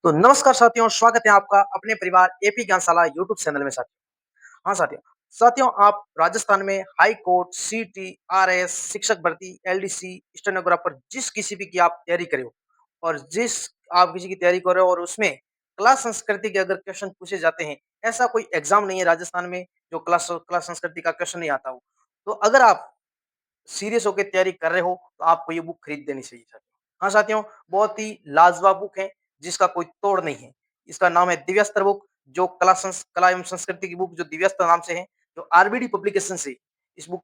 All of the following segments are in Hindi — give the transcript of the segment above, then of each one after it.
तो नमस्कार साथियों, स्वागत है आपका अपने परिवार एपी ज्ञानशाला यूट्यूब चैनल में साथियों। हाँ साथियों, आप राजस्थान में हाई कोर्ट, सीटी, आरएस, शिक्षक भर्ती, एलडीसी, स्टेनोग्राफर जिस किसी भी की आप तैयारी करे हो और जिस आप किसी की तैयारी कर रहे हो और उसमें कला संस्कृति के अगर क्वेश्चन पूछे जाते हैं, ऐसा कोई एग्जाम नहीं है राजस्थान में जो कला संस्कृति का क्वेश्चन नहीं आता हो। तो अगर आप सीरियस होके तैयारी कर रहे हो, तो आपको ये बुक खरीद देनी चाहिए साथियों। हाँ साथियों, बहुत ही लाजवाब बुक है, जिसका कोई तोड़ नहीं है। इसका नाम है दिव्यास्त्र बुक, जो कला एवं संस्कृति की बुक जो दिव्यास्त्र नाम से है, जो आरबीडी पब्लिकेशन से इस बुक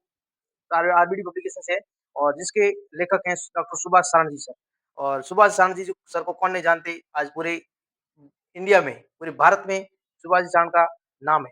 आरबीडी पब्लिकेशन से है और जिसके लेखक हैं डॉक्टर सुभाष सारंगी सर। और सुभाष सारंगी जी सर को कौन नहीं जानते, आज पूरे इंडिया में, पूरे भारत में सुभाष जी सारंग का नाम है।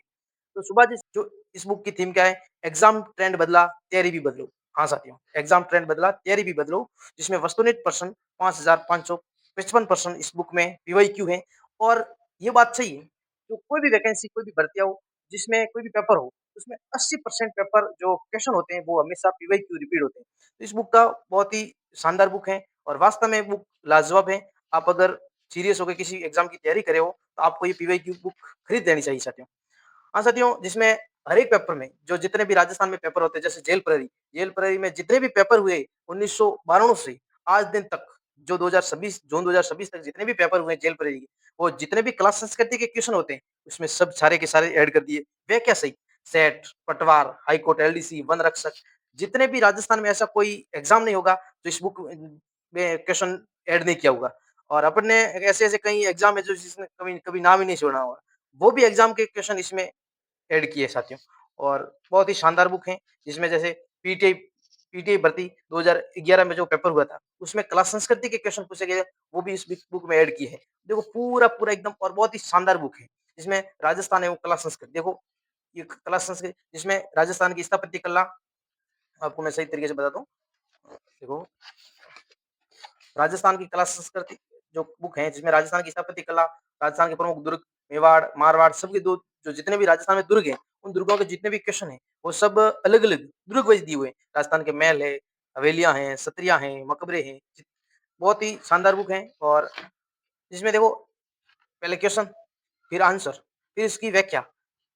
तो सुभाष जी जो इस बुक की थीम क्या है? एग्जाम ट्रेंड बदला, तैयारी भी बदलो। हाँ साथियों, एग्जाम ट्रेंड बदला, तैयारी भी बदलो, जिसमें वस्तुनिष्ठ प्रश्न 5555 प्रश्न इस बुक में पीवाईक्यू है। और ये बात सही है, जो कोई भी वैकेंसी, कोई भी भर्तियाँ हो, जिसमें कोई भी पेपर हो, उसमें 80% पेपर जो क्वेश्चन होते हैं, वो हमेशा पीवाईक्यू रिपीट होते हैं। तो इस बुक का बहुत ही शानदार बुक है और वास्तव में बुक लाजवाब है। आप अगर सीरियस होकर किसी एग्जाम की तैयारी करे हो, तो आपको ये पीवाईक्यू बुक खरीद लेनी चाहिए साथियों। हाँ साथियों, जिसमें हर एक पेपर में जो जितने भी राजस्थान में पेपर होते हैं, जैसे जेल प्रहरी में जितने भी पेपर हुए 1992 से आज दिन तक, जो 2026 जून 2026 तक जितने भी पेपर हुए जेल प्रहरी के, वो जितने भी क्लास संस्कृति के क्वेश्चन होते हैं, उसमें सब सारे के सारे ऐड कर दिए। वे क्या सही, सेट, पटवार, हाई कोर्ट, एलडीसी, वन रक्षक, जितने भी राजस्थान में ऐसा कोई एग्जाम नहीं होगा जो इस बुक में क्वेश्चन ऐड नहीं किया होगा। और अपन ने ऐसे-ऐसे कई एग्जाम है जो जिसने कभी कभी नाम ही नहीं सुना होगा। वो भी एग्जाम के क्वेश्चन इसमें ऐड किए साथियों। और बहुत ही शानदार बुक है, जिसमें जैसे पीटीआई पीटीआई भर्ती 2011 में जो पेपर हुआ था, उसमें कला संस्कृति के क्वेश्चन पूछे गए, वो भी इस बुक में ऐड किए हैं। देखो पूरा-पूरा एकदम और बहुत ही शानदार बुक है, जिसमें राजस्थान एवं कला संस्कृति देखो, ये कला संस्कृति जिसमें राजस्थान की स्थापत्य कला, आपको मैं सही तरीके से बताता हूँ। देखो, राजस्थान की कला संस्कृति जो बुक है, जिसमें राजस्थान की स्थापत्य कला, राजस्थान के प्रमुख दुर्ग, मेवाड़, मारवाड़ सबके दो जो जितने भी राजस्थान में दुर्ग हैं, उन दुर्गों के जितने भी क्वेश्चन हैं, वो सब अलग-अलग दुर्ग वाइज़ दिए हुए हैं। राजस्थान के महल है, हवेलियाँ हैं, सत्रियाँ हैं, मकबरे हैं। बहुत ही शानदार बुक है और जिसमें देखो पहले क्वेश्चन, फिर आंसर, फिर इसकी व्याख्या।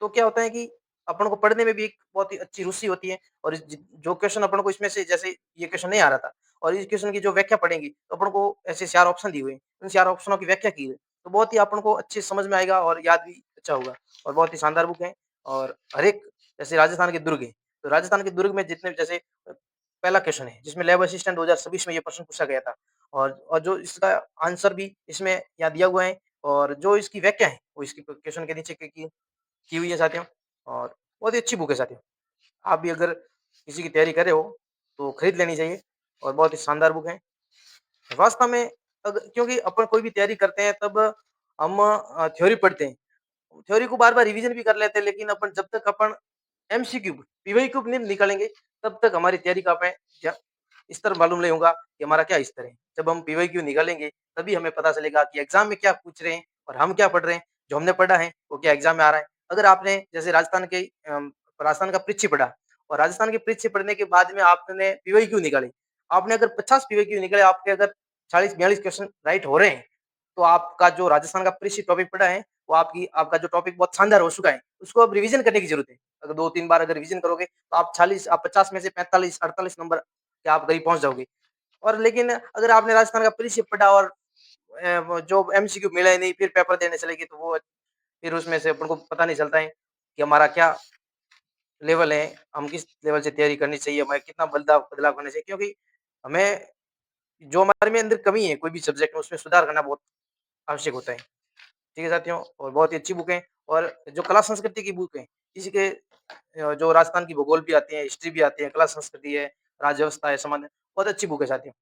तो क्या होता है कि अपन को पढ़ने में भी एक बहुत ही अच्छी रुचि होती है और जो क्वेश्चन अपन को इसमें से जैसे ये क्वेश्चन नहीं आ रहा था और इस क्वेश्चन की जो व्याख्या पढ़ेंगे, तो अपन को ऐसे 4 ऑप्शन दिए हुए हैं, उन 4 ऑप्शनों की व्याख्या की है। तो बहुत ही अपन को अच्छे से समझ में आएगा और याद भी अच्छा होगा और बहुत ही शानदार बुक है। और हर एक जैसे राजस्थान के दुर्ग हैं, तो राजस्थान के दुर्ग में जितने जैसे पहला क्वेश्चन है, जिसमें लैब असिस्टेंट 2026 में ये प्रश्न पूछा गया था और जो इसका आंसर भी इसमें यहाँ दिया हुआ है और जो इसकी व्याख्या है, वो इसकी क्वेश्चन के नीचे की हुई है साथियों। और बहुत ही अच्छी बुक है साथियों। आप भी अगर किसी की तैयारी कर रहे हो, तो खरीद लेनी चाहिए और बहुत ही शानदार बुक है। वास्तव में क्योंकि अपन कोई भी तैयारी करते हैं तब हम थ्योरी पढ़ते हैं। थ्योरी को बार-बार रिवीजन भी कर लेते हैं, लेकिन अपन जब तक अपन एमसीक्यू, पीवाईक्यू नहीं निकालेंगे, तब तक हमारी तैयारी का हमें क्या स्तर मालूम नहीं होगा कि हमारा क्या स्तर है। जब हम पीवाईक्यू निकालेंगे, तभी हमें पता चलेगा कि एग्ज़ाम में क्या पूछ रहे हैं और हम क्या पढ़ रहे हैं। जो हमने पढ़ा है, वो क्या एग्ज़ाम में आ रहा है। अगर आपने जैसे राजस्थान का पृच्छी पढ़ा और राजस्थान के पृच्छी पढ़ने के बाद में आपने पीवाईक्यू निकाले, आपने अगर 50 पीवाईक्यू निकाले, आपके अगर 40-42 क्वेश्चन राइट हो रहे हैं, तो आपका जो राजस्थान का पृच्छी टॉपिक पढ़ा है, वो आपका जो टॉपिक बहुत शानदार हो चुका है, उसको अब रिवीजन करने की ज़रूरत है। अगर 2-3 बार अगर रिवीजन करोगे, तो आप 50 में से 45-48 नंबर के आप करीब पहुँच जाओगे। और लेकिन अगर आपने राजस्थान का पृच्छी पढ़ा और वो जो एमसीक्यू मिला ही नहीं, फिर पेपर देने चले गए, तो वो फिर उसमें से अपन को पता नहीं चलता है कि हमारा क्या लेवल है, हम किस लेवल से तैयारी करनी चाहिए, हमें कितना बदलाव बदलाव करना चाहिए। क्योंकि हमें जो हमारे में अंदर कमी है, कोई भी सब्जेक्ट में, उसमें सुधार करना बहुत आवश्यक होता है। ठीक है साथियों, और बहुत ही अच्छी बुक है और जो कला संस्कृति की बुक है, इसी के जो राजस्थान की भूगोल भी आती है, हिस्ट्री भी आती है, कला संस्कृति है, राज्य व्यवस्था है, संबंध, बहुत अच्छी बुक है साथियों।